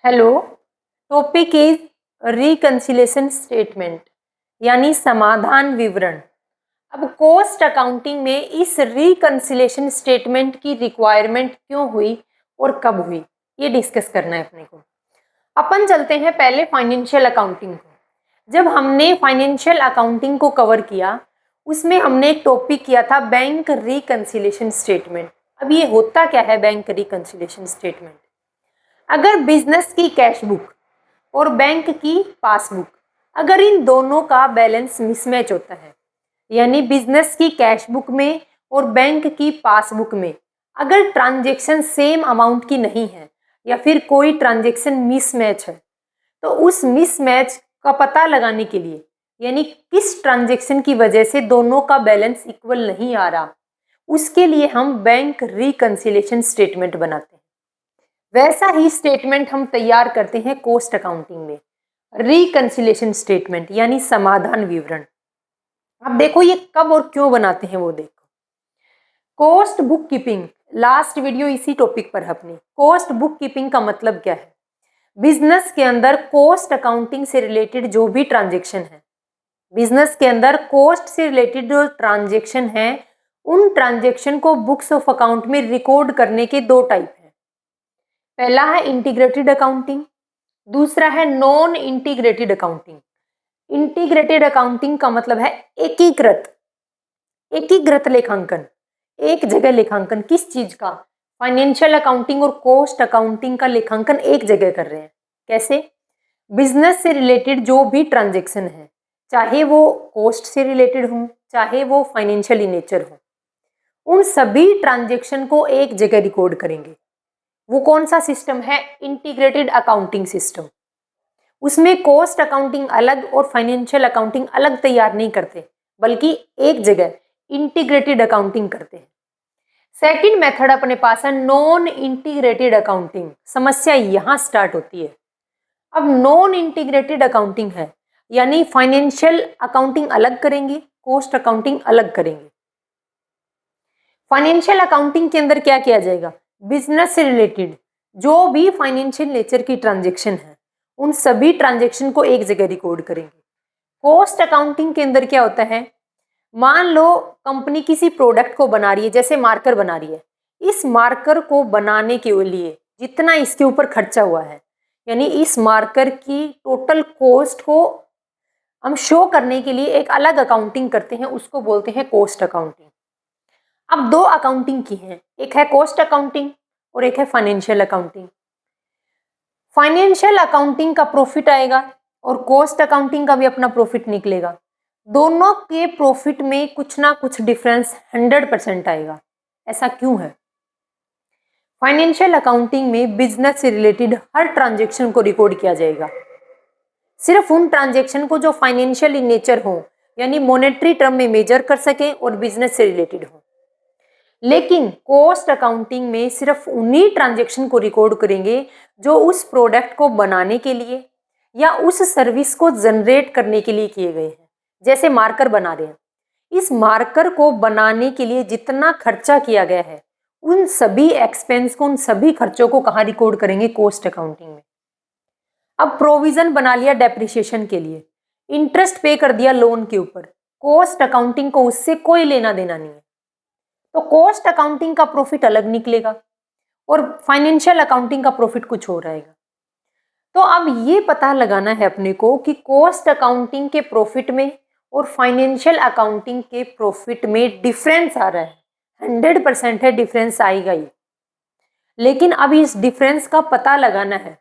Hello, topic is reconciliation statement यानी समाधान विवरण। अब कॉस्ट अकाउंटिंग में इस रिकंसिलेशन स्टेटमेंट की रिक्वायरमेंट क्यों हुई और कब हुई, ये डिस्कस करना है अपने को। अपन चलते हैं पहले फाइनेंशियल अकाउंटिंग को। जब हमने फाइनेंशियल अकाउंटिंग को कवर किया, उसमें हमने एक टॉपिक किया था बैंक रिकंसिलेशन स्टेटमेंट। अब ये होता क्या है बैंक रिकंसिलेशन स्टेटमेंट? अगर बिजनेस की कैश बुक और बैंक की पासबुक, अगर इन दोनों का बैलेंस मिसमैच होता है, यानी बिजनेस की कैश बुक में और बैंक की पासबुक में अगर ट्रांजैक्शन सेम अमाउंट की नहीं है या फिर कोई ट्रांजैक्शन मिसमैच है, तो उस मिसमैच का पता लगाने के लिए, यानी किस ट्रांजैक्शन की वजह से दोनों का बैलेंस इक्वल नहीं आ रहा, उसके लिए हम बैंक रिकंसिलेशन स्टेटमेंट बनाते हैं। वैसा ही स्टेटमेंट हम तैयार करते हैं कॉस्ट अकाउंटिंग में, रिकंसिलेशन स्टेटमेंट यानी समाधान विवरण। अब देखो ये कब और क्यों बनाते हैं वो देखो। Cost book keeping, last video इसी टॉपिक पर है अपनी। कॉस्ट बुक कीपिंग का मतलब क्या है? बिजनेस के अंदर कॉस्ट अकाउंटिंग से रिलेटेड जो भी ट्रांजेक्शन है, बिजनेस के अंदर कॉस्ट से रिलेटेड जो ट्रांजेक्शन है, उन ट्रांजेक्शन को बुक्स ऑफ अकाउंट में रिकॉर्ड करने के दो टाइप है। पहला है इंटीग्रेटेड अकाउंटिंग, दूसरा है non integrated accounting. Integrated accounting का मतलब है एकीकृत लेखांकन, एक जगह लेखांकन। किस चीज का? फाइनेंशियल अकाउंटिंग और कॉस्ट अकाउंटिंग का लेखांकन एक जगह कर रहे हैं। कैसे? बिजनेस से रिलेटेड जो भी ट्रांजेक्शन है, चाहे वो कॉस्ट से रिलेटेड हो, चाहे वो फाइनेंशियल इन नेचर हो, उन सभी ट्रांजेक्शन को एक जगह रिकॉर्ड करेंगे। वो कौन सा सिस्टम है? Integrated accounting system. उसमें कॉस्ट अकाउंटिंग अलग और फाइनेंशियल अकाउंटिंग अलग तैयार नहीं करते, बल्कि एक जगह इंटीग्रेटेड अकाउंटिंग करते हैं। सेकंड मेथड अपने पास है नॉन इंटीग्रेटेड अकाउंटिंग। समस्या यहां स्टार्ट होती है। अब नॉन इंटीग्रेटेड अकाउंटिंग है, यानी फाइनेंशियल अकाउंटिंग अलग करेंगे, कॉस्ट अकाउंटिंग अलग करेंगे। फाइनेंशियल अकाउंटिंग के अंदर क्या किया जाएगा? बिजनेस से रिलेटेड जो भी फाइनेंशियल नेचर की ट्रांजेक्शन है, उन सभी ट्रांजेक्शन को एक जगह रिकॉर्ड करेंगे। कॉस्ट अकाउंटिंग के अंदर क्या होता है? मान लो कंपनी किसी प्रोडक्ट को बना रही है, जैसे मार्कर बना रही है। इस मार्कर को बनाने के लिए जितना इसके ऊपर खर्चा हुआ है, यानी इस मार्कर की टोटल कॉस्ट को हम शो करने के लिए एक अलग अकाउंटिंग करते हैं, उसको बोलते हैं कॉस्ट अकाउंटिंग। अब दो अकाउंटिंग की है, एक है कॉस्ट अकाउंटिंग और एक है फाइनेंशियल अकाउंटिंग। फाइनेंशियल अकाउंटिंग का प्रॉफिट आएगा और कॉस्ट अकाउंटिंग का भी अपना प्रॉफिट निकलेगा। दोनों के प्रॉफिट में कुछ ना कुछ डिफरेंस 100% आएगा। ऐसा क्यों है? फाइनेंशियल अकाउंटिंग में बिजनेस से रिलेटेड हर ट्रांजेक्शन को रिकॉर्ड किया जाएगा, सिर्फ उन ट्रांजेक्शन को जो फाइनेंशियल इन नेचर हो, यानी मॉनेटरी टर्म में मेजर कर सकें और बिजनेस से रिलेटेड हो। लेकिन कॉस्ट अकाउंटिंग में सिर्फ उन्हीं ट्रांजैक्शन को रिकॉर्ड करेंगे जो उस प्रोडक्ट को बनाने के लिए या उस सर्विस को जनरेट करने के लिए किए गए हैं। जैसे मार्कर बना रहे हैं, इस मार्कर को बनाने के लिए जितना खर्चा किया गया है, उन सभी एक्सपेंस को, उन सभी खर्चों को कहाँ रिकॉर्ड करेंगे? कॉस्ट अकाउंटिंग में। अब प्रोविजन बना लिया डेप्रिसिएशन के लिए, इंटरेस्ट पे कर दिया लोन के ऊपर, कॉस्ट अकाउंटिंग को उससे कोई लेना देना नहीं है, तो कॉस्ट अकाउंटिंग का प्रॉफिट अलग निकलेगा और फाइनेंशियल अकाउंटिंग का प्रॉफिट कुछ और आएगा। तो अब ये पता लगाना है अपने को कि कॉस्ट अकाउंटिंग के प्रॉफिट में और फाइनेंशियल अकाउंटिंग के प्रॉफिट में डिफरेंस आ रहा है। 100% है, डिफरेंस आएगा ही। लेकिन अब इस डिफरेंस का पता लगाना है,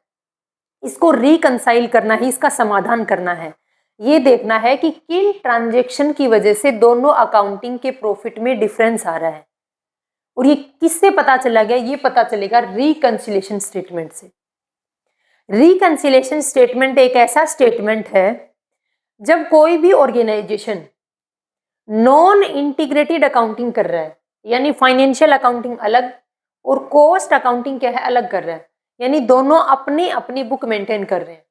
इसको रिकंसाइल करना है, इसका समाधान करना है। ये देखना है कि किन ट्रांजैक्शन की वजह से दोनों अकाउंटिंग के प्रॉफिट में डिफरेंस आ रहा है। और ये किससे पता चला गया? ये पता चलेगा रिकंसिलेशन स्टेटमेंट से। रिकंसिलेशन स्टेटमेंट एक ऐसा स्टेटमेंट है जब कोई भी ऑर्गेनाइजेशन नॉन इंटीग्रेटेड अकाउंटिंग कर रहा है, यानी फाइनेंशियल अकाउंटिंग अलग और कॉस्ट अकाउंटिंग क्या है? अलग कर रहा है, यानी दोनों अपनी अपनी बुक मेंटेन कर रहे हैं।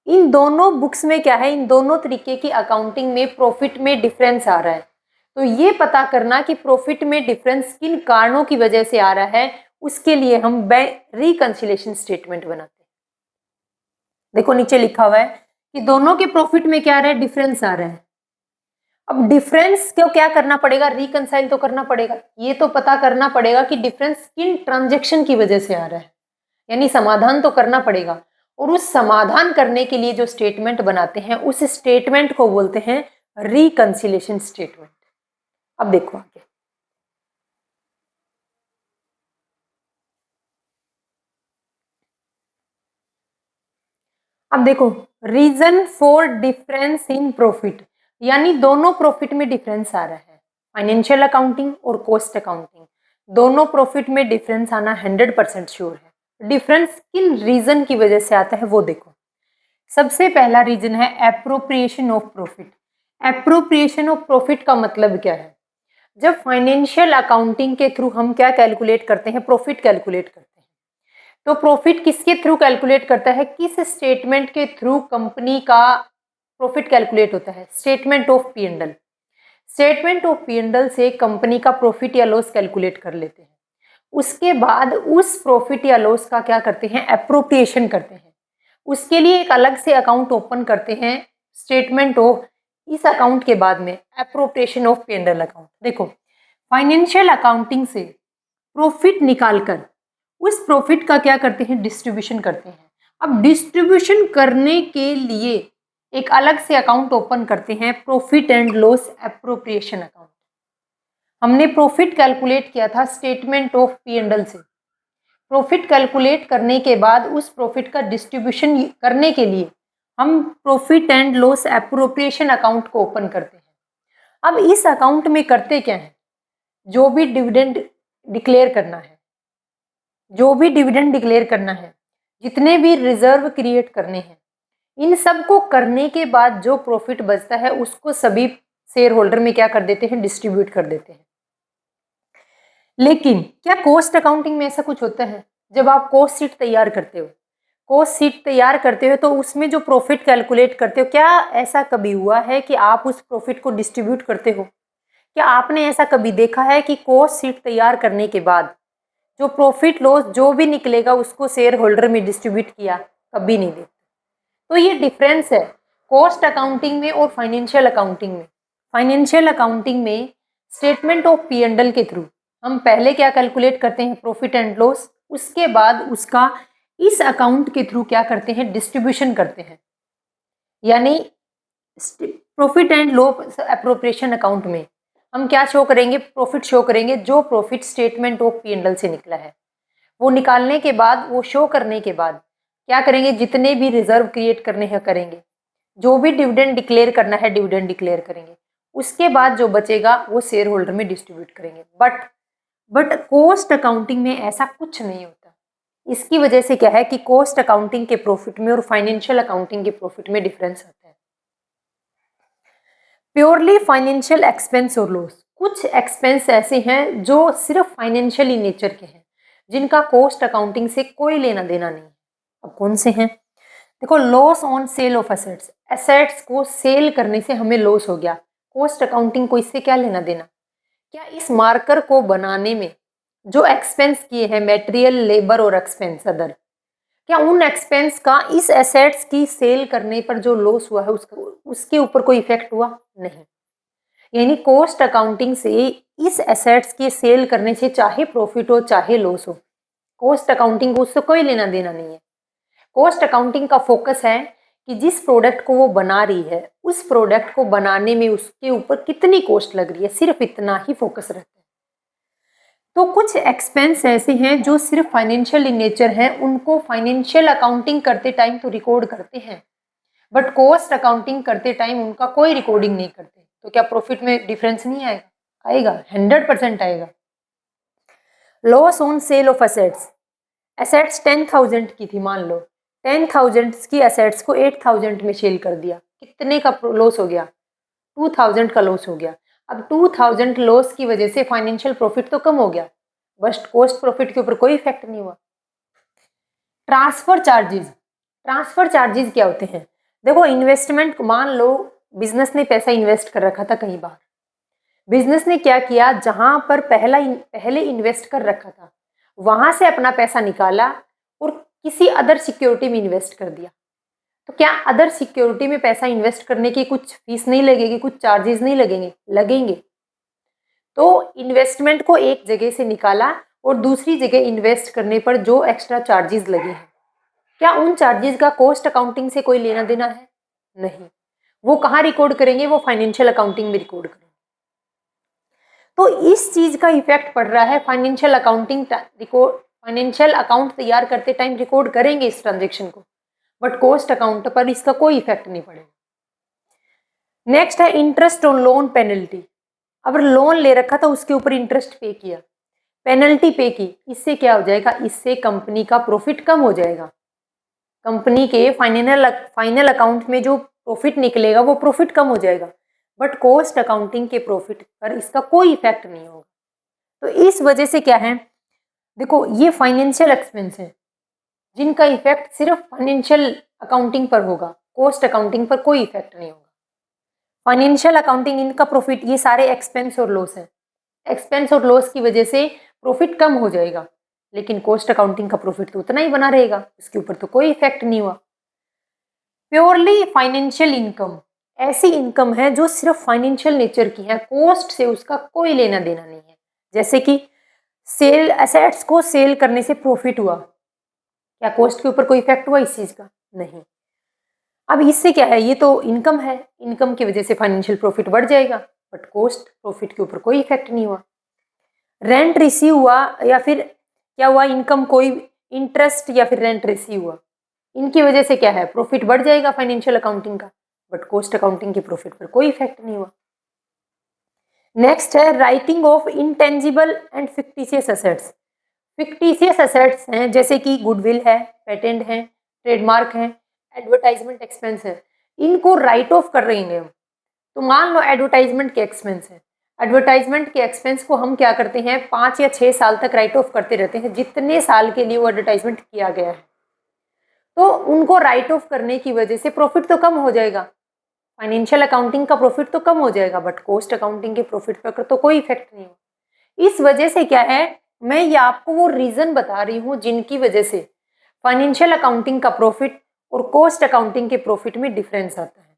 इन दोनों बुक्स में क्या है? इन दोनों तरीके की अकाउंटिंग में प्रॉफिट में डिफरेंस आ रहा है। तो ये पता करना कि प्रॉफिट में डिफरेंस किन कारणों की वजह से आ रहा है, उसके लिए हम रिकंसिलेशन स्टेटमेंट बनाते हैं। देखो नीचे लिखा हुआ है कि दोनों के प्रॉफिट में क्या आ रहा है, डिफरेंस आ रहा है। अब डिफरेंस को क्या करना पड़ेगा, रिकंसाइल तो करना पड़ेगा। ये तो पता करना पड़ेगा कि डिफरेंस किन ट्रांजेक्शन की वजह से आ रहा है, यानी समाधान तो करना पड़ेगा। और उस समाधान करने के लिए जो स्टेटमेंट बनाते हैं उस स्टेटमेंट को बोलते हैं रिकंसिलेशन स्टेटमेंट। अब देखो आगे, अब देखो reason for difference in profit, यानी दोनों प्रॉफिट में डिफरेंस आ रहा है। फाइनेंशियल अकाउंटिंग और कॉस्ट अकाउंटिंग दोनों प्रॉफिट में डिफरेंस आना 100% श्योर है। डिफरेंस किन रीजन की वजह से आता है वो देखो। सबसे पहला रीजन है appropriation of profit. Appropriation of profit का मतलब क्या है, जब फाइनेंशियल अकाउंटिंग के थ्रू हम क्या कैलकुलेट करते हैं, प्रॉफिट कैलकुलेट करते हैं। तो प्रॉफिट किसके थ्रू कैलकुलेट करता है, किस स्टेटमेंट के थ्रू कंपनी का प्रॉफिट कैलकुलेट होता है, statement of P and L. Statement of P and L से कंपनी का प्रॉफिट या लॉस कैलकुलेट कर लेते हैं। उसके बाद उस प्रॉफिट या लॉस का क्या करते हैं, एप्रोप्रिएशन करते हैं। उसके लिए एक अलग से अकाउंट ओपन करते हैं, स्टेटमेंट ऑफ, इस अकाउंट के बाद में appropriation of P and L account. देखो फाइनेंशियल अकाउंटिंग से प्रॉफिट निकालकर उस प्रॉफिट का क्या करते हैं, डिस्ट्रीब्यूशन करते हैं। अब डिस्ट्रीब्यूशन करने के लिए एक अलग से अकाउंट ओपन करते हैं, profit and loss appropriation account. हमने प्रॉफिट कैलकुलेट किया था statement of P and L से। प्रॉफिट कैलकुलेट करने के बाद उस प्रॉफिट का डिस्ट्रीब्यूशन करने के लिए हम profit and loss appropriation account को ओपन करते हैं। अब इस अकाउंट में करते क्या है, जो भी डिविडेंड डिक्लेयर करना है, जो भी डिविडेंड डिक्लेयर करना है, जितने भी रिजर्व क्रिएट करने हैं, इन सब को करने के बाद जो प्रॉफिट बचता है उसको सभी शेयर होल्डर में क्या कर देते हैं, डिस्ट्रीब्यूट कर देते हैं। लेकिन क्या कॉस्ट अकाउंटिंग में ऐसा कुछ होता है, जब आप कॉस्ट शीट तैयार करते हो, कॉस्ट शीट तैयार करते हो तो उसमें जो प्रॉफिट कैलकुलेट करते हो, क्या ऐसा कभी हुआ है कि आप उस प्रॉफिट को डिस्ट्रीब्यूट करते हो? क्या आपने ऐसा कभी देखा है कि कॉस्ट शीट तैयार करने के बाद जो प्रॉफिट लॉस जो भी निकलेगा उसको शेयर होल्डर में डिस्ट्रीब्यूट किया? कभी नहीं देखते। तो ये डिफरेंस है कॉस्ट अकाउंटिंग में और फाइनेंशियल अकाउंटिंग में। फाइनेंशियल अकाउंटिंग में statement of P and L के थ्रू हम पहले क्या कैलकुलेट करते हैं, प्रॉफिट एंड लॉस, उसके बाद उसका इस अकाउंट के थ्रू क्या करते हैं, डिस्ट्रीब्यूशन करते हैं। यानी profit and loss appropriation account में हम क्या शो करेंगे, प्रॉफिट शो करेंगे, जो profit statement of P and L से निकला है। वो निकालने के बाद, वो शो करने के बाद क्या करेंगे, जितने भी रिजर्व क्रिएट करने हैं करेंगे, जो भी डिविडेंड डिक्लेयर करना है डिविडेंड डिक्लेयर करेंगे, उसके बाद जो बचेगा वो शेयर होल्डर में डिस्ट्रीब्यूट करेंगे। बट कॉस्ट अकाउंटिंग में ऐसा कुछ नहीं होता। इसकी वजह से क्या है कि कॉस्ट अकाउंटिंग के प्रॉफिट में और फाइनेंशियल अकाउंटिंग के प्रॉफिट में डिफरेंस आता है। प्योरली फाइनेंशियल एक्सपेंस और लॉस, कुछ एक्सपेंस ऐसे हैं जो सिर्फ फाइनेंशियल इन नेचर के हैं, जिनका कॉस्ट अकाउंटिंग से कोई लेना देना नहीं। अब कौन से हैं, देखो loss on sale of assets, assets को सेल करने से हमें लॉस हो गया, कॉस्ट अकाउंटिंग को इससे क्या लेना देना। क्या इस मार्कर को बनाने में जो एक्सपेंस किए हैं, मटेरियल, लेबर और एक्सपेंस अदर, क्या उन एक्सपेंस का इस एसेट्स की सेल करने पर जो लॉस हुआ है उसके ऊपर कोई इफेक्ट हुआ? नहीं। यानी कॉस्ट अकाउंटिंग से इस एसेट्स की सेल करने से चाहे प्रॉफिट हो चाहे लॉस हो, कॉस्ट अकाउंटिंग को उससे कोई लेना देना नहीं है। कॉस्ट अकाउंटिंग का फोकस है कि जिस प्रोडक्ट को वो बना रही है उस प्रोडक्ट को बनाने में उसके ऊपर कितनी कॉस्ट लग रही है, सिर्फ इतना ही फोकस रहता है। तो कुछ एक्सपेंस ऐसे हैं जो सिर्फ फाइनेंशियल इन नेचर हैं, उनको फाइनेंशियल अकाउंटिंग करते टाइम तो रिकॉर्ड करते हैं, बट कॉस्ट अकाउंटिंग करते टाइम उनका कोई रिकॉर्डिंग नहीं करते। तो क्या प्रॉफिट में डिफरेंस नहीं आएगा? आएगा, 100% आएगा। Loss on sale of assets, assets 10,000 की थी, मान लो 10,000 की एसेट्स को 8,000 में सेल कर दिया, कितने का लॉस हो गया? 2,000 का लॉस हो गया। अब 2,000 लॉस की वजह से फाइनेंशियल प्रॉफिट तो कम हो गया, बस कॉस्ट प्रॉफिट के ऊपर कोई इफेक्ट नहीं हुआ। ट्रांसफर चार्जेस, ट्रांसफर चार्जेस क्या होते हैं? देखो इन्वेस्टमेंट, मान लो बिजनेस ने पैसा इन्वेस्ट कर रखा था कहीं बाहर, बिजनेस ने क्या किया, जहां पर पहले इन्वेस्ट कर रखा था वहां से अपना पैसा निकाला और किसी अदर सिक्योरिटी में इन्वेस्ट कर दिया। तो क्या अदर सिक्योरिटी में पैसा इन्वेस्ट करने की कुछ फीस नहीं लगेगी, कुछ चार्जेस नहीं लगेंगे? लगेंगे। तो इन्वेस्टमेंट को एक जगह से निकाला और दूसरी जगह इन्वेस्ट करने पर जो एक्स्ट्रा चार्जेस लगे हैं, क्या उन चार्जेस का कॉस्ट अकाउंटिंग से कोई लेना देना है? नहीं। वो कहाँ रिकॉर्ड करेंगे? वो फाइनेंशियल अकाउंटिंग में रिकॉर्ड करेंगे। तो इस चीज का इफेक्ट पड़ रहा है financial accounting record, financial account तैयार करते टाइम रिकॉर्ड करेंगे इस ट्रांजेक्शन को, बट कॉस्ट अकाउंट पर इसका कोई इफेक्ट नहीं पड़ेगा। नेक्स्ट है इंटरेस्ट ऑन लोन पेनल्टी। अब लोन ले रखा था, उसके ऊपर इंटरेस्ट पे किया, पेनल्टी पे की, इससे क्या हो जाएगा? इससे कंपनी का प्रॉफिट कम हो जाएगा। कंपनी के फाइनल अकाउंट में जो प्रॉफिट निकलेगा वो प्रॉफिट कम हो जाएगा, बट कॉस्ट अकाउंटिंग के प्रॉफिट पर इसका कोई इफेक्ट नहीं होगा। तो इस वजह से क्या है, देखो ये फाइनेंशियल एक्सपेंस है जिनका इफेक्ट सिर्फ फाइनेंशियल अकाउंटिंग पर होगा, कॉस्ट अकाउंटिंग पर कोई इफेक्ट नहीं होगा। फाइनेंशियल अकाउंटिंग इनका प्रॉफिट, ये सारे एक्सपेंस और लॉस है, एक्सपेंस और लॉस की वजह से प्रॉफिट कम हो जाएगा, लेकिन कॉस्ट अकाउंटिंग का प्रॉफिट तो उतना ही बना रहेगा, इसके ऊपर तो कोई इफेक्ट नहीं हुआ। प्योरली फाइनेंशियल इनकम ऐसी इनकम है जो सिर्फ फाइनेंशियल नेचर की है, कॉस्ट से उसका कोई लेना देना नहीं है। जैसे कि सेल, एसेट्स को सेल करने से प्रॉफिट हुआ, क्या कॉस्ट के ऊपर कोई इफेक्ट हुआ इस चीज का? नहीं। अब इससे क्या है, ये तो इनकम है, इनकम की वजह से फाइनेंशियल प्रॉफिट बढ़ जाएगा, बट कॉस्ट प्रॉफिट के ऊपर कोई इफेक्ट नहीं हुआ। रेंट रिसीव हुआ या फिर क्या हुआ, इनकम कोई इंटरेस्ट या फिर रेंट रिसीव हुआ, इनकी वजह से क्या है, प्रॉफिट बढ़ जाएगा फाइनेंशियल अकाउंटिंग का, बट कॉस्ट अकाउंटिंग के प्रॉफिट पर कोई इफेक्ट नहीं हुआ। नेक्स्ट है writing of intangible and fictitious assets. Fictitious assets हैं जैसे कि गुडविल है, पेटेंट है, ट्रेडमार्क है, एडवर्टाइजमेंट एक्सपेंस है, इनको राइट ऑफ कर रहे हैं हम। तो मान लो एडवर्टाइजमेंट के एक्सपेंस है, एडवर्टाइजमेंट के एक्सपेंस को हम क्या करते हैं, 5 या 6 साल तक राइट ऑफ करते रहते हैं, जितने साल के लिए वो एडवर्टाइजमेंट किया गया है। तो उनको राइट ऑफ करने की वजह से प्रॉफिट तो कम हो जाएगा, फाइनेंशियल अकाउंटिंग का प्रॉफिट तो कम हो जाएगा, बट कॉस्ट अकाउंटिंग के प्रॉफिट पर तो कोई इफेक्ट नहीं हो। इस वजह से क्या है, मैं ये आपको वो रीजन बता रही हूँ जिनकी वजह से फाइनेंशियल अकाउंटिंग का प्रॉफिट और कॉस्ट अकाउंटिंग के प्रॉफिट में डिफरेंस आता है।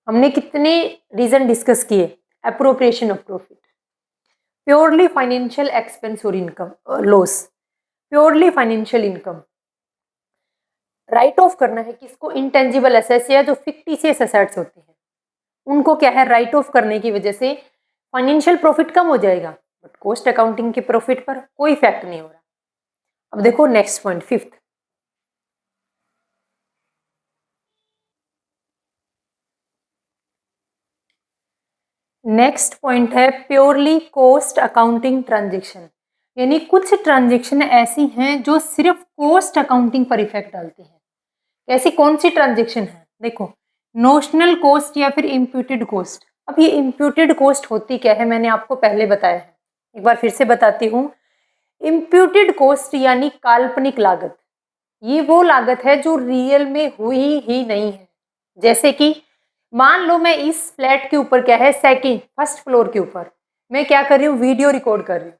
हमने कितने रीजन डिस्कस किए, appropriation of profit, purely financial expense और income loss, purely financial income, write off करना है किसको, इंटेंजिबल एसेट्स या जो फिक्टिशियस एसेट्स होते हैं उनको क्या है, राइट ऑफ करने की वजह से फाइनेंशियल प्रॉफिट कम हो जाएगा, बट कॉस्ट अकाउंटिंग के प्रॉफिट पर कोई इफेक्ट नहीं हो रहा। अब देखो next point, fifth, next point है प्योरली कॉस्ट अकाउंटिंग ट्रांजेक्शन। यानी कुछ ट्रांजेक्शन ऐसी हैं जो सिर्फ कॉस्ट अकाउंटिंग पर इफेक्ट डालती हैं। ऐसी कौन सी ट्रांजेक्शन है, देखो नोशनल कॉस्ट या फिर इम्प्यूटेड कॉस्ट। अब ये इम्प्यूटेड कॉस्ट होती क्या है, मैंने आपको पहले बताया है, एक बार फिर से बताती हूँ। इम्प्यूटेड कॉस्ट यानी काल्पनिक लागत, ये वो लागत है जो रियल में हुई ही नहीं है। जैसे कि मान लो मैं इस फ्लैट के ऊपर क्या है, फर्स्ट फ्लोर के ऊपर मैं क्या कर रही हूँ, वीडियो रिकॉर्ड कर रही हूँ।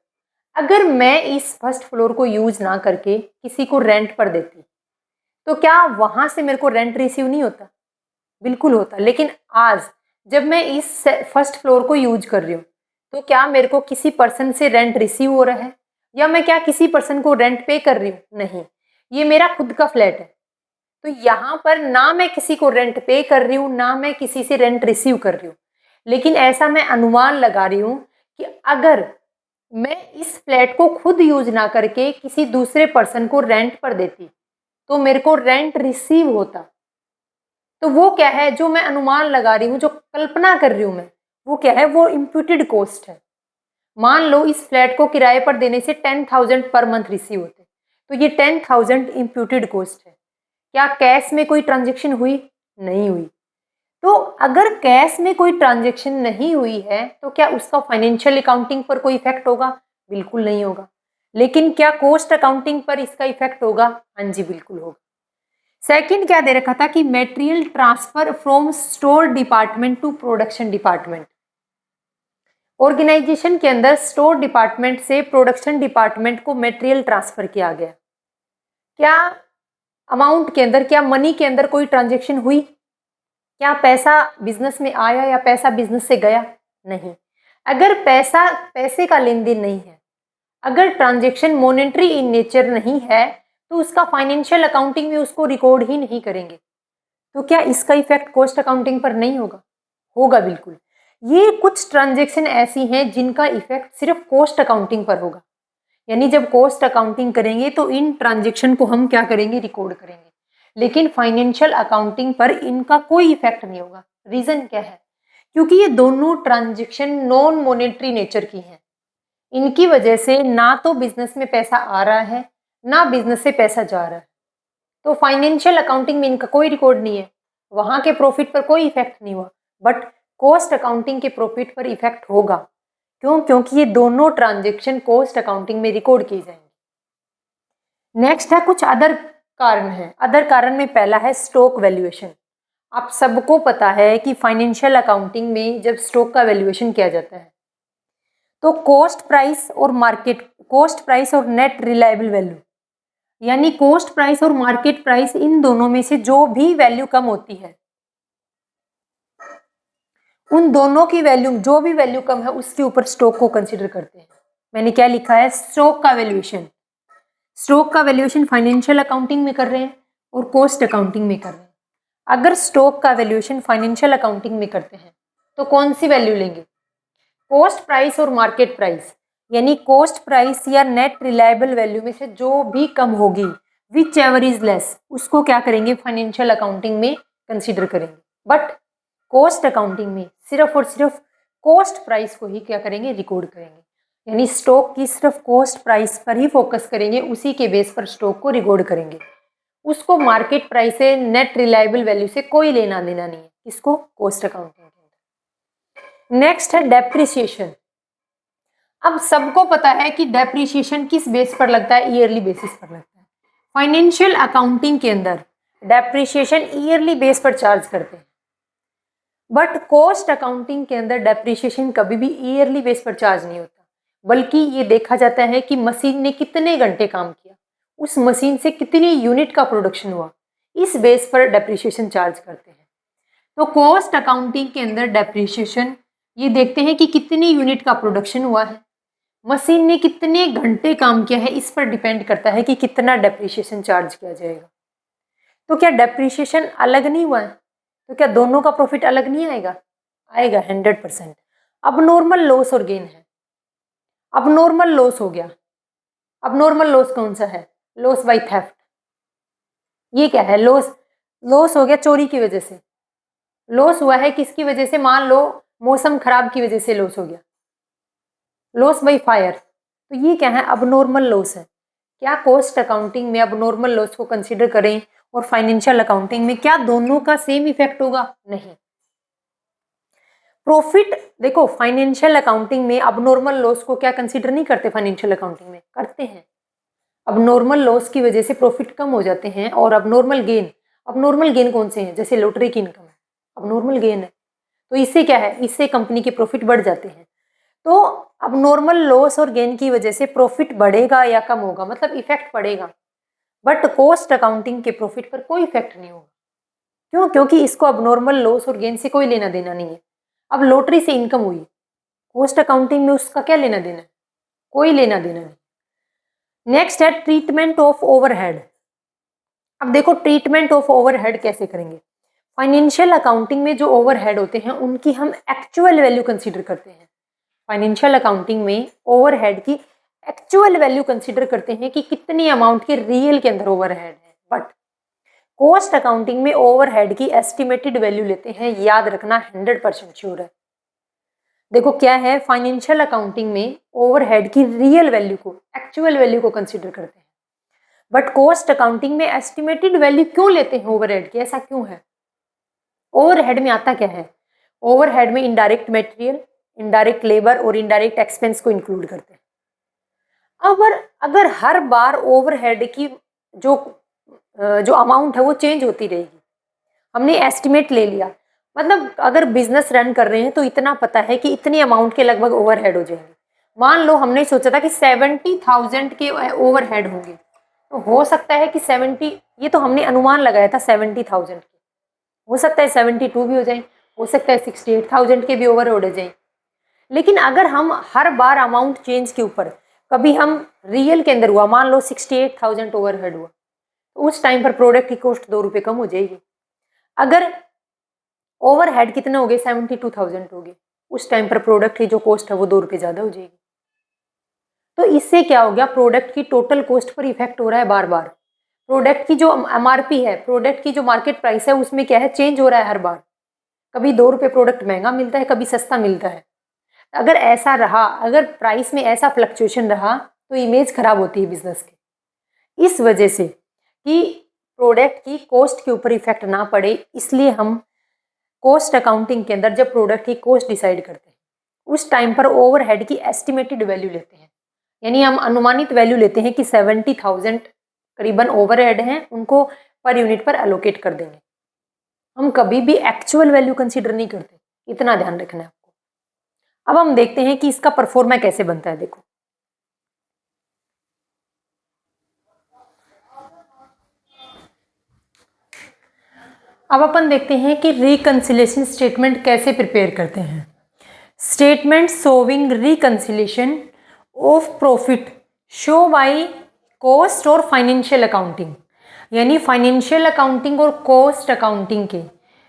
अगर मैं इस फर्स्ट फ्लोर को यूज ना करके किसी को रेंट पर देती तो क्या वहां से मेरे को रेंट रिसीव नहीं होता? बिल्कुल होता। लेकिन आज जब मैं इस फर्स्ट फ्लोर को यूज कर रही हूँ तो क्या मेरे को किसी पर्सन से रेंट रिसीव हो रहा है, या मैं क्या किसी पर्सन को रेंट पे कर रही हूँ? नहीं, ये मेरा खुद का फ्लैट है। तो यहाँ पर ना मैं किसी को रेंट पे कर रही हूँ, ना मैं किसी से रेंट रिसीव कर रही हूँ, लेकिन ऐसा मैं अनुमान लगा रही हूँ कि अगर मैं इस फ्लैट को खुद यूज ना करके किसी दूसरे पर्सन को रेंट पर देती तो मेरे को रेंट रिसीव होता। तो वो क्या है, जो मैं अनुमान लगा रही हूँ, जो कल्पना कर रही हूँ मैं, वो क्या है, वो इम्प्यूटेड कॉस्ट है। मान लो इस फ्लैट को किराए पर देने से 10,000 पर मंथ रिसीव होते, तो ये 10,000 इम्प्यूटेड कॉस्ट है। क्या कैश में कोई ट्रांजेक्शन हुई? नहीं हुई। तो अगर कैश में कोई ट्रांजेक्शन नहीं हुई है तो क्या उसका फाइनेंशियल अकाउंटिंग पर कोई इफेक्ट होगा? बिल्कुल नहीं होगा। लेकिन क्या कॉस्ट अकाउंटिंग पर इसका इफेक्ट होगा? हाँ जी, बिल्कुल होगा। सेकंड क्या दे रखा था कि material transfer from store department to production department. Organization के अंदर स्टोर डिपार्टमेंट से प्रोडक्शन डिपार्टमेंट को मटेरियल ट्रांसफर किया गया। क्या अमाउंट के अंदर, क्या मनी के अंदर कोई ट्रांजेक्शन हुई? क्या पैसा बिजनेस में आया या पैसा बिजनेस से गया? नहीं। अगर पैसे का लेन देन नहीं है, अगर ट्रांजेक्शन मॉनेटरी इन नेचर नहीं है, तो उसका फाइनेंशियल अकाउंटिंग में उसको रिकॉर्ड ही नहीं करेंगे। तो क्या इसका इफेक्ट कॉस्ट अकाउंटिंग पर नहीं होगा? होगा बिल्कुल। ये कुछ ट्रांजेक्शन ऐसी हैं जिनका इफेक्ट सिर्फ कॉस्ट अकाउंटिंग पर होगा, यानी जब कॉस्ट अकाउंटिंग करेंगे तो इन ट्रांजेक्शन को हम क्या करेंगे? रिकॉर्ड करेंगे, लेकिन फाइनेंशियल अकाउंटिंग पर इनका कोई इफेक्ट नहीं होगा। रीजन क्या है? क्योंकि ये दोनों ट्रांजेक्शन नॉन मॉनेटरी नेचर की हैं। इनकी वजह से ना तो बिजनेस में पैसा आ रहा है, ना बिजनेस से पैसा जा रहा है, तो फाइनेंशियल अकाउंटिंग में इनका कोई रिकॉर्ड नहीं है, वहां के प्रॉफिट पर कोई इफेक्ट नहीं हुआ। बट कॉस्ट अकाउंटिंग के प्रॉफिट पर इफेक्ट होगा। क्यों? क्योंकि ये दोनों ट्रांजेक्शन कॉस्ट अकाउंटिंग में रिकॉर्ड किए जाएंगे। नेक्स्ट है कुछ अदर कारण है। अदर कारण में पहला है स्टॉक वैल्यूएशन। आप सबको पता है कि फाइनेंशियल अकाउंटिंग में जब स्टॉक का वैल्यूएशन किया जाता है तो कॉस्ट प्राइस और नेट रिलायबल वैल्यू, यानी कॉस्ट प्राइस और मार्केट प्राइस, इन दोनों में से जो भी वैल्यू कम होती है, उन दोनों की वैल्यू, जो भी वैल्यू कम है उसके ऊपर स्टॉक को कंसीडर करते हैं। मैंने क्या लिखा है? स्टॉक का वैल्यूएशन। स्टॉक का वैल्यूएशन फाइनेंशियल अकाउंटिंग में कर रहे हैं और कॉस्ट अकाउंटिंग में कर रहे हैं। अगर स्टॉक का वैल्यूएशन फाइनेंशियल अकाउंटिंग में करते हैं तो कौन सी वैल्यू लेंगे? कॉस्ट प्राइस और मार्केट प्राइस, यानी कॉस्ट प्राइस या नेट रिलायबल वैल्यू में से जो भी कम होगी, विच एवर इज लेस, उसको क्या करेंगे? फाइनेंशियल अकाउंटिंग में कंसीडर करेंगे। बट कॉस्ट अकाउंटिंग में सिर्फ और सिर्फ कॉस्ट प्राइस को ही क्या करेंगे? रिकॉर्ड करेंगे, यानी स्टॉक की सिर्फ कॉस्ट प्राइस पर ही फोकस करेंगे, उसी के बेस पर स्टॉक को रिकॉर्ड करेंगे। उसको मार्केट प्राइस से, नेट रिलायबल वैल्यू से कोई लेना देना नहीं है। किसको? कॉस्ट अकाउंटिंग के अंदर। नेक्स्ट है डेप्रिसिएशन। अब सबको पता है कि डेप्रिसिएशन किस बेस पर लगता है? ईयरली बेसिस पर लगता है। फाइनेंशियल अकाउंटिंग के अंदर डेप्रिसिएशन ईयरली बेस पर चार्ज करते हैं, बट कॉस्ट अकाउंटिंग के अंदर डेप्रिसिएशन कभी भी ईयरली बेस पर चार्ज नहीं होता, बल्कि ये देखा जाता है कि मशीन ने कितने घंटे काम किया, उस मशीन से कितनी यूनिट का प्रोडक्शन हुआ, इस बेस पर डेप्रिसिएशन चार्ज करते हैं। तो कॉस्ट अकाउंटिंग के अंदर डेप्रिसिएशन ये देखते हैं कि कितनी यूनिट का प्रोडक्शन हुआ है, मशीन ने कितने घंटे काम किया है, इस पर डिपेंड करता है कि कितना डेप्रिसिएशन चार्ज किया जाएगा। तो क्या डेप्रिसिएशन अलग नहीं हुआ है? तो क्या दोनों का प्रॉफिट अलग नहीं आएगा? आएगा 100%। अब नॉर्मल लॉस और गेन है। अब नॉर्मल लॉस हो गया। अब नॉर्मल लॉस कौन सा है? Loss by theft. ये क्या है? लॉस हो गया चोरी की वजह से। लॉस हुआ है किसकी वजह से? मान लो मौसम खराब की वजह से लॉस हो गया, लॉस बाय फायर। तो ये क्या है? अब नॉर्मल लॉस है। क्या कॉस्ट अकाउंटिंग में अब नॉर्मल लॉस को कंसीडर करें और फाइनेंशियल अकाउंटिंग में, क्या दोनों का सेम इफेक्ट होगा? नहीं। प्रॉफिट देखो, फाइनेंशियल अकाउंटिंग में अब नॉर्मल लॉस को क्या कंसीडर नहीं करते? फाइनेंशियल अकाउंटिंग में करते हैं। अब नॉर्मल लॉस की वजह से प्रॉफिट कम हो जाते हैं, और अब नॉर्मल गेन कौन से हैं? जैसे लॉटरी की इनकम है, अब नॉर्मल गेन है, तो इससे क्या है? इससे कंपनी के प्रॉफिट बढ़ जाते हैं। तो अब नॉर्मल लॉस और गेन की वजह से प्रॉफिट बढ़ेगा या कम होगा, मतलब इफेक्ट पड़ेगा, बट कॉस्ट अकाउंटिंग के प्रॉफिट पर कोई इफेक्ट नहीं होगा। क्यों? क्योंकि इसको अब नॉर्मल लॉस और गेन से कोई लेना देना नहीं है। अब लॉटरी से इनकम हुई, कॉस्ट अकाउंटिंग में उसका क्या लेना देना है? कोई लेना देना नहीं। नेक्स्ट है ट्रीटमेंट ऑफ ओवरहेड। अब देखो, ट्रीटमेंट ऑफ ओवरहेड कैसे करेंगे? फाइनेंशियल अकाउंटिंग में जो ओवरहेड होते हैं उनकी हम एक्चुअल वैल्यू कंसीडर करते हैं। फाइनेंशियल अकाउंटिंग में ओवरहेड की एक्चुअल वैल्यू कंसीडर करते हैं कि कितनी अमाउंट के रियल के अंदर ओवरहेड है, बट कॉस्ट अकाउंटिंग में ओवरहेड की एस्टिमेटेड वैल्यू लेते हैं। याद रखना, 100% श्योर है। देखो क्या है, फाइनेंशियल अकाउंटिंग में ओवरहेड की रियल वैल्यू को, एक्चुअल वैल्यू को कंसीडर करते हैं, बट कॉस्ट अकाउंटिंग में एस्टिमेटेड वैल्यू क्यों लेते हैं ओवरहेड की? ऐसा क्यों है? ओवरहेड में आता क्या है? ओवरहेड में इनडायरेक्ट मटेरियल, इनडायरेक्ट लेबर और इनडायरेक्ट एक्सपेंस को इंक्लूड करते हैं। अगर हर बार ओवरहेड की जो अमाउंट है वो चेंज होती रहेगी, हमने एस्टिमेट ले लिया, मतलब अगर बिजनेस रन कर रहे हैं तो इतना पता है कि इतनी अमाउंट के लगभग ओवरहेड हो जाएंगे। मान लो हमने सोचा था कि 70,000 के ओवरहेड होंगे, तो हो सकता है कि 70, ये तो हमने अनुमान लगाया था 70,000 के, हो सकता है 72 भी हो जाए, हो सकता है 68,000 के भी ओवर हो जाए। लेकिन अगर हम हर बार अमाउंट चेंज के ऊपर, कभी हम रियल के अंदर हुआ, मान लो 68,000 ओवरहेड हुआ, तो उस टाइम पर प्रोडक्ट की कॉस्ट 2 रुपये कम हो जाएगी। अगर ओवरहेड कितने हो गए, 72,000 हो गए, उस टाइम पर प्रोडक्ट की जो कॉस्ट है वो 2 रुपये ज़्यादा हो जाएगी। तो इससे क्या हो गया, प्रोडक्ट की टोटल कॉस्ट पर इफेक्ट हो रहा है बार बार। प्रोडक्ट की जो एमआरपी है, प्रोडक्ट की जो मार्केट प्राइस है, उसमें क्या है, चेंज हो रहा है हर बार। कभी 2 रुपये प्रोडक्ट महंगा मिलता है, कभी सस्ता मिलता है। अगर ऐसा रहा, अगर प्राइस में ऐसा फ्लक्चुएशन रहा, तो इमेज खराब होती है बिजनेस की। इस वजह से कि प्रोडक्ट की कॉस्ट के ऊपर इफेक्ट ना पड़े, इसलिए हम कॉस्ट अकाउंटिंग के अंदर जब प्रोडक्ट की कॉस्ट डिसाइड करते हैं, उस टाइम पर ओवरहेड की एस्टिमेटेड वैल्यू लेते हैं, यानी हम अनुमानित वैल्यू लेते हैं कि 70,000 करीबन ओवरहेड हैं, उनको पर यूनिट पर एलोकेट कर देंगे। हम कभी भी एक्चुअल वैल्यू कंसीडर नहीं करते, इतना ध्यान रखना है आपको। अब हम देखते हैं कि इसका परफॉर्मा कैसे बनता है। देखो, अब अपन देखते हैं कि रिकंसिलेशन स्टेटमेंट कैसे प्रिपेयर करते हैं। Statement showing reconciliation of profit show by cost और फाइनेंशियल अकाउंटिंग, यानी फाइनेंशियल अकाउंटिंग और कॉस्ट अकाउंटिंग के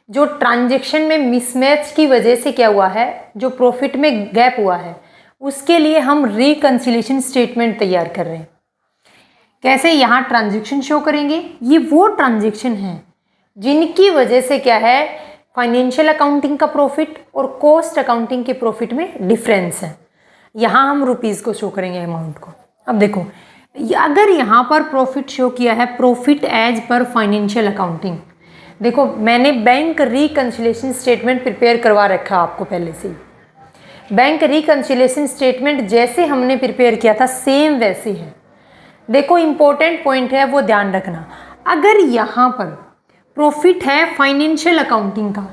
जो ट्रांजैक्शन में मिसमैच की वजह से क्या हुआ है, जो प्रॉफिट में गैप हुआ है, उसके लिए हम रिकंसिलेशन स्टेटमेंट तैयार कर रहे हैं। कैसे, यहाँ ट्रांजैक्शन शो करेंगे, ये वो ट्रांजैक्शन है जिनकी वजह से क्या है, फाइनेंशियल अकाउंटिंग का प्रॉफिट और कॉस्ट अकाउंटिंग के प्रॉफिट में डिफरेंस है। यहाँ हम रुपीज़ को शो करेंगे, अमाउंट को। अब देखो, अगर यहाँ पर प्रॉफिट शो किया है, प्रॉफिट एज पर फाइनेंशियल अकाउंटिंग, देखो मैंने बैंक रिकंसिलेशन स्टेटमेंट प्रिपेयर करवा रखा आपको पहले से ही। बैंक रिकंसिलेशन स्टेटमेंट जैसे हमने प्रिपेयर किया था सेम वैसे है। देखो, इंपॉर्टेंट पॉइंट है वो ध्यान रखना। अगर यहाँ पर प्रॉफिट है फाइनेंशियल अकाउंटिंग का,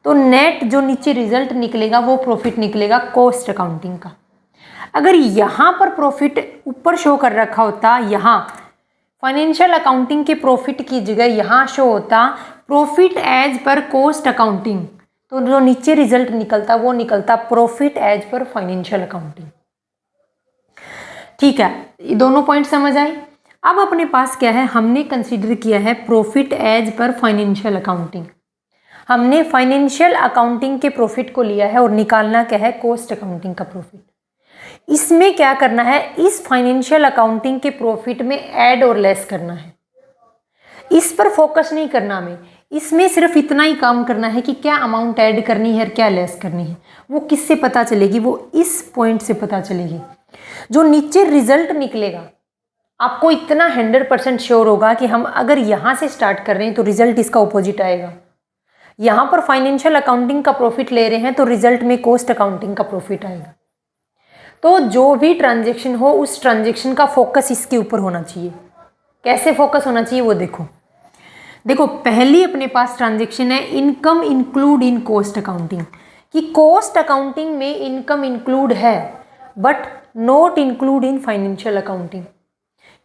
तो नेट जो नीचे रिजल्ट निकलेगा वो प्रॉफिट निकलेगा कॉस्ट अकाउंटिंग का। अगर यहाँ पर प्रॉफिट ऊपर शो कर रखा होता, यहाँ फाइनेंशियल अकाउंटिंग के प्रॉफिट की जगह यहाँ शो होता प्रॉफिट एज पर कॉस्ट अकाउंटिंग, तो जो नीचे रिजल्ट निकलता वो निकलता प्रॉफिट एज पर फाइनेंशियल अकाउंटिंग। ठीक है, ये दोनों पॉइंट समझ आए। अब अपने पास क्या है, हमने कंसीडर किया है प्रॉफिट एज पर फाइनेंशियल अकाउंटिंग। हमने फाइनेंशियल अकाउंटिंग के प्रॉफिट को लिया है और निकालना क्या है, कॉस्ट अकाउंटिंग का प्रॉफिट। इसमें क्या करना है, इस फाइनेंशियल अकाउंटिंग के प्रॉफिट में ऐड और लेस करना है। इस पर फोकस नहीं करना हमें, इसमें सिर्फ इतना ही काम करना है कि क्या अमाउंट ऐड करनी है और क्या लेस करनी है। वो किससे पता चलेगी, वो इस पॉइंट से पता चलेगी। जो नीचे रिजल्ट निकलेगा, आपको इतना 100% श्योर होगा कि हम अगर यहाँ से स्टार्ट कर रहे हैं तो रिजल्ट इसका ऑपोजिट आएगा। यहाँ पर फाइनेंशियल अकाउंटिंग का प्रॉफिट ले रहे हैं तो रिजल्ट में कॉस्ट अकाउंटिंग का प्रॉफिट आएगा। तो जो भी ट्रांजैक्शन हो, उस ट्रांजैक्शन का फोकस इसके ऊपर होना चाहिए। कैसे फोकस होना चाहिए वो देखो। देखो, पहली अपने पास ट्रांजैक्शन है income include in cost accounting, कि कॉस्ट अकाउंटिंग में इनकम इंक्लूड है but not include in financial accounting,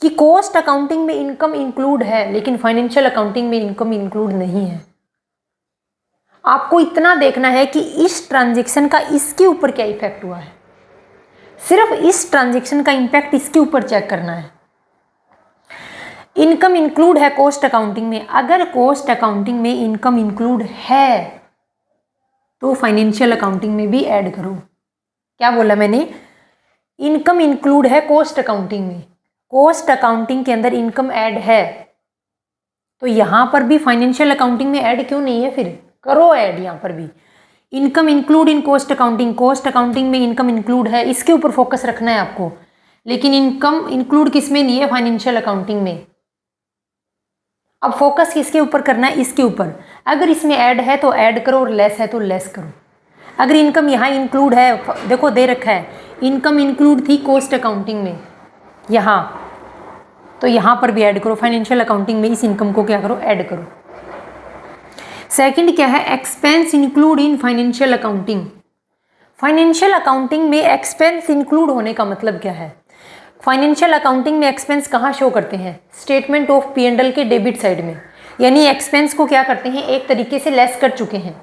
कि कॉस्ट अकाउंटिंग में इनकम इंक्लूड है लेकिन फाइनेंशियल अकाउंटिंग में इनकम इंक्लूड नहीं है। आपको इतना देखना है कि इस ट्रांजैक्शन का इसके ऊपर क्या इफेक्ट हुआ है, सिर्फ इस ट्रांजैक्शन का इंपैक्ट इसके ऊपर चेक करना है। इनकम इंक्लूड है कॉस्ट अकाउंटिंग में, अगर कॉस्ट अकाउंटिंग में इनकम इंक्लूड है तो फाइनेंशियल अकाउंटिंग में भी ऐड करो। क्या बोला मैंने, इनकम इंक्लूड है कॉस्ट अकाउंटिंग में, कॉस्ट अकाउंटिंग के अंदर इनकम ऐड है, तो यहाँ पर भी फाइनेंशियल अकाउंटिंग में ऐड क्यों नहीं है, फिर करो ऐड। यहाँ पर भी income include in cost accounting, cost accounting में इनकम इंक्लूड है, इसके ऊपर फोकस रखना है आपको। लेकिन इनकम इंक्लूड किस में नहीं है, फाइनेंशियल अकाउंटिंग में। अब फोकस किसके ऊपर करना है, इसके ऊपर। अगर इसमें ऐड है तो ऐड करो और लेस है तो लेस करो। अगर इनकम यहाँ इंक्लूड है, देखो दे रखा है इनकम इंक्लूड थी कॉस्ट अकाउंटिंग में यहाँ, तो यहाँ पर भी ऐड करो। फाइनेंशियल अकाउंटिंग में इस इनकम को क्या करो, ऐड करो। सेकंड क्या है, expense include in financial accounting. Financial accounting में एक्सपेंस इंक्लूड होने का मतलब क्या है, फाइनेंशियल अकाउंटिंग में एक्सपेंस कहाँ शो करते हैं? Statement of P and L के डेबिट साइड में, यानी एक्सपेंस को क्या करते हैं, एक तरीके से लेस कर चुके हैं।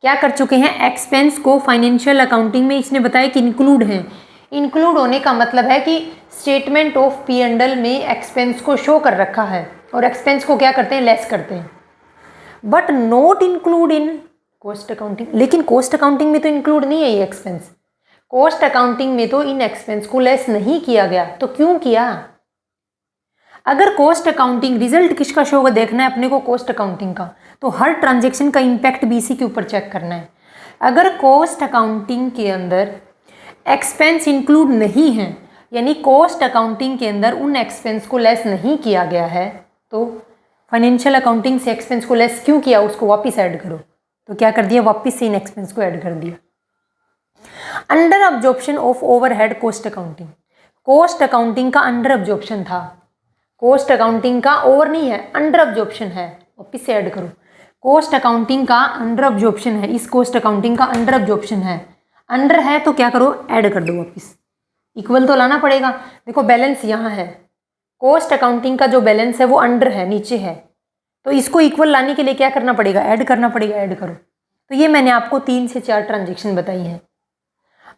क्या कर चुके हैं? एक्सपेंस को फाइनेंशियल अकाउंटिंग में इसने बताया कि इंक्लूड हैं। इंक्लूड होने का मतलब है कि statement of P and L में एक्सपेंस को शो कर रखा है और एक्सपेंस को क्या करते हैं, लेस करते हैं, but not include in cost accounting. लेकिन कॉस्ट अकाउंटिंग में तो इंक्लूड नहीं है ये एक्सपेंस। कॉस्ट अकाउंटिंग में तो इन एक्सपेंस को लेस नहीं किया गया, तो क्यों किया? अगर कॉस्ट अकाउंटिंग रिजल्ट किसका शो होगा देखना है अपने को, कॉस्ट अकाउंटिंग का, तो हर ट्रांजेक्शन का इम्पैक्ट भी इसी के ऊपर चेक करना है। अगर कॉस्ट अकाउंटिंग के अंदर एक्सपेंस इंक्लूड नहीं है, यानी कॉस्ट अकाउंटिंग के अंदर उन एक्सपेंस को लेस नहीं किया गया है, तो फाइनेंशियल अकाउंटिंग से एक्सपेंस को लेस क्यों किया, उसको वापस ऐड करो। तो क्या कर दिया, वापस से इन एक्सपेंस को ऐड कर दिया। Under absorption of overhead cost accounting, cost accounting का अंडर अब्जॉर्प्शन था, कॉस्ट अकाउंटिंग का ओवर नहीं है, अंडर अब्जॉर्प्शन है, वापस से ऐड करो। कॉस्ट अकाउंटिंग का अंडर अब्जॉर्प्शन है, इस कॉस्ट अकाउंटिंग का अंडर अब्जॉर्प्शन है, अंडर है तो क्या करो, ऐड कर दो वापस। इक्वल तो लाना पड़ेगा। देखो बैलेंस यहाँ है, कॉस्ट अकाउंटिंग का जो बैलेंस है वो अंडर है, नीचे है, तो इसको इक्वल लाने के लिए क्या करना पड़ेगा, ऐड करना पड़ेगा, ऐड करो। तो ये मैंने आपको 3 से 4 ट्रांजेक्शन बताई हैं।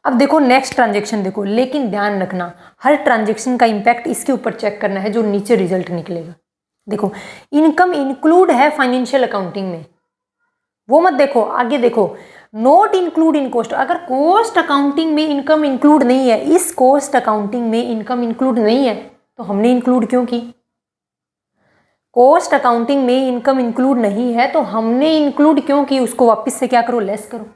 अब देखो नेक्स्ट ट्रांजेक्शन देखो, लेकिन ध्यान रखना हर ट्रांजेक्शन का इम्पैक्ट इसके ऊपर चेक करना है जो नीचे रिजल्ट निकलेगा। देखो इनकम इंक्लूड है फाइनेंशियल अकाउंटिंग में, वो मत देखो, आगे देखो नॉट इंक्लूड इन कॉस्ट। अगर कॉस्ट अकाउंटिंग में इनकम इंक्लूड नहीं है, इस कॉस्ट अकाउंटिंग में इनकम इंक्लूड नहीं है, तो हमने इंक्लूड क्यों की? कॉस्ट अकाउंटिंग में इनकम इंक्लूड नहीं है तो हमने इंक्लूड क्यों की, उसको वापस से क्या करो, लेस करो।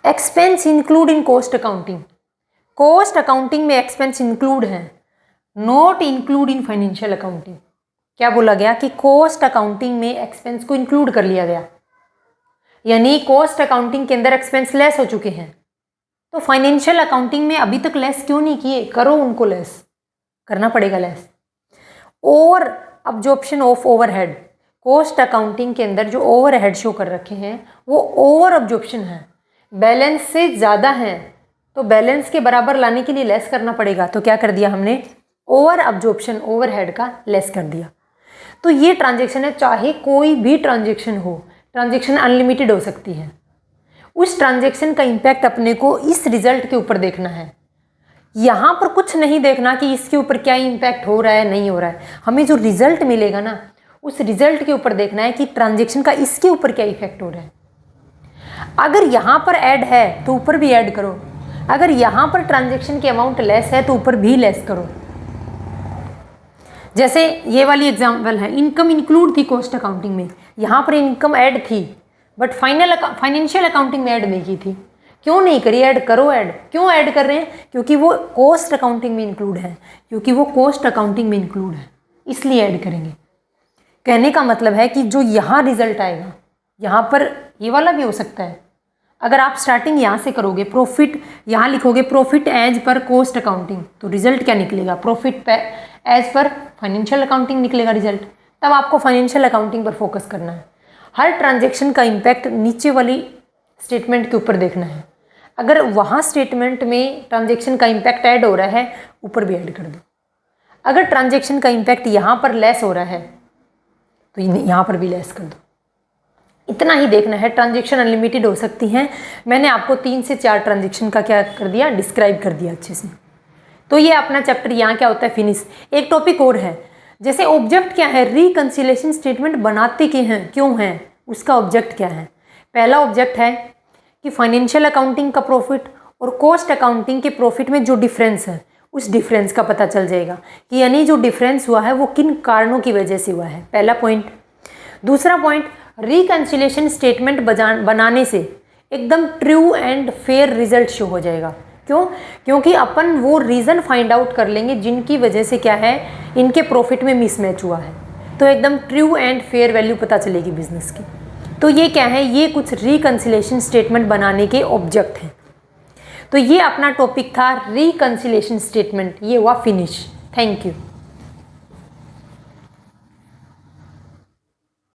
Expense include in cost accounting, cost accounting में एक्सपेंस इंक्लूड है, not include in financial accounting. क्या बोला गया कि कॉस्ट अकाउंटिंग में एक्सपेंस को इंक्लूड कर लिया गया, यानी कॉस्ट अकाउंटिंग के अंदर एक्सपेंस लेस हो चुके हैं, तो फाइनेंशियल अकाउंटिंग में अभी तक लेस क्यों नहीं किए? करो, उनको लेस करना पड़ेगा, less. Over absorption of overhead, cost accounting के अंदर जो ओवरहेड शो कर रखे हैं वो ओवर अब्जॉर्प्शन है, बैलेंस से ज़्यादा है, तो बैलेंस के बराबर लाने के लिए लेस करना पड़ेगा। तो क्या कर दिया हमने, ओवर अब्जॉर्प्शन ओवरहेड का लेस कर दिया। तो ये ट्रांजेक्शन है, चाहे कोई भी ट्रांजेक्शन हो, ट्रांजेक्शन अनलिमिटेड हो सकती है, उस ट्रांजेक्शन का इम्पैक्ट अपने को इस रिजल्ट के ऊपर देखना है। यहाँ पर कुछ नहीं देखना कि इसके ऊपर क्या इम्पैक्ट हो रहा है, नहीं हो रहा है, हमें जो रिजल्ट मिलेगा ना उस रिजल्ट के ऊपर देखना है कि ट्रांजेक्शन का इसके ऊपर क्या इफेक्ट हो रहा है। अगर यहाँ पर ऐड है तो ऊपर भी ऐड करो, अगर यहाँ पर ट्रांजेक्शन की अमाउंट लेस है तो ऊपर भी लेस करो। जैसे ये वाली एग्जाम्पल है, इनकम इंक्लूड थी कॉस्ट अकाउंटिंग में, यहाँ पर इनकम ऐड थी बट फाइनेंशियल अकाउंटिंग में ऐड नहीं की थी। क्यों नहीं करी? ऐड करो, ऐड क्यों ऐड कर रहे हैं? क्योंकि वो कॉस्ट अकाउंटिंग में इंक्लूड है, क्योंकि वो कॉस्ट अकाउंटिंग में इंक्लूड है, इसलिए ऐड करेंगे। कहने का मतलब है कि जो यहाँ रिजल्ट आएगा, यहाँ पर ये वाला भी हो सकता है। अगर आप स्टार्टिंग यहाँ से करोगे, प्रॉफिट यहाँ लिखोगे प्रॉफिट एज पर कॉस्ट अकाउंटिंग, तो रिजल्ट क्या निकलेगा? प्रॉफिट एज पर फाइनेंशियल अकाउंटिंग निकलेगा रिजल्ट। तब आपको फाइनेंशियल अकाउंटिंग पर फोकस करना है। हर ट्रांजेक्शन का इम्पैक्ट नीचे वाली स्टेटमेंट के ऊपर देखना है। अगर वहाँ स्टेटमेंट में ट्रांजेक्शन का इम्पैक्ट ऐड हो रहा है, ऊपर भी ऐड कर दो। अगर ट्रांजेक्शन का इम्पैक्ट यहाँ पर लेस हो रहा है तो यहाँ पर भी लेस कर दो। इतना ही देखना है। ट्रांजेक्शन अनलिमिटेड हो सकती हैं। मैंने आपको 3 से 4 ट्रांजेक्शन का क्या कर दिया, डिस्क्राइब कर दिया अच्छे से। तो ये अपना चैप्टर यहाँ क्या होता है, फिनिश। एक टॉपिक और है, जैसे ऑब्जेक्ट क्या है, रिकंसिलिएशन स्टेटमेंट बनाते क्यों हैं, उसका ऑब्जेक्ट क्या है। पहला ऑब्जेक्ट है कि फाइनेंशियल अकाउंटिंग का प्रॉफिट और कॉस्ट अकाउंटिंग के प्रॉफिट में जो डिफरेंस है, उस डिफरेंस का पता चल जाएगा कि यानी जो डिफरेंस हुआ है वो किन कारणों की वजह से हुआ है, पहला पॉइंट। दूसरा पॉइंट, रिकंसिलिएशन स्टेटमेंट बनाने से एकदम true and fair result show हो जाएगा। क्यों? क्योंकि अपन वो रीज़न फाइंड आउट कर लेंगे जिनकी वजह से क्या है, इनके प्रॉफिट में मिसमैच हुआ है, तो एकदम ट्रू एंड फेयर वैल्यू पता चलेगी बिजनेस की। तो ये क्या है, ये कुछ रिकंसिलिएशन स्टेटमेंट बनाने के ऑब्जेक्ट हैं। तो ये अपना टॉपिक था रिकंसिलिएशन स्टेटमेंट, ये हुआ फिनिश। Thank you.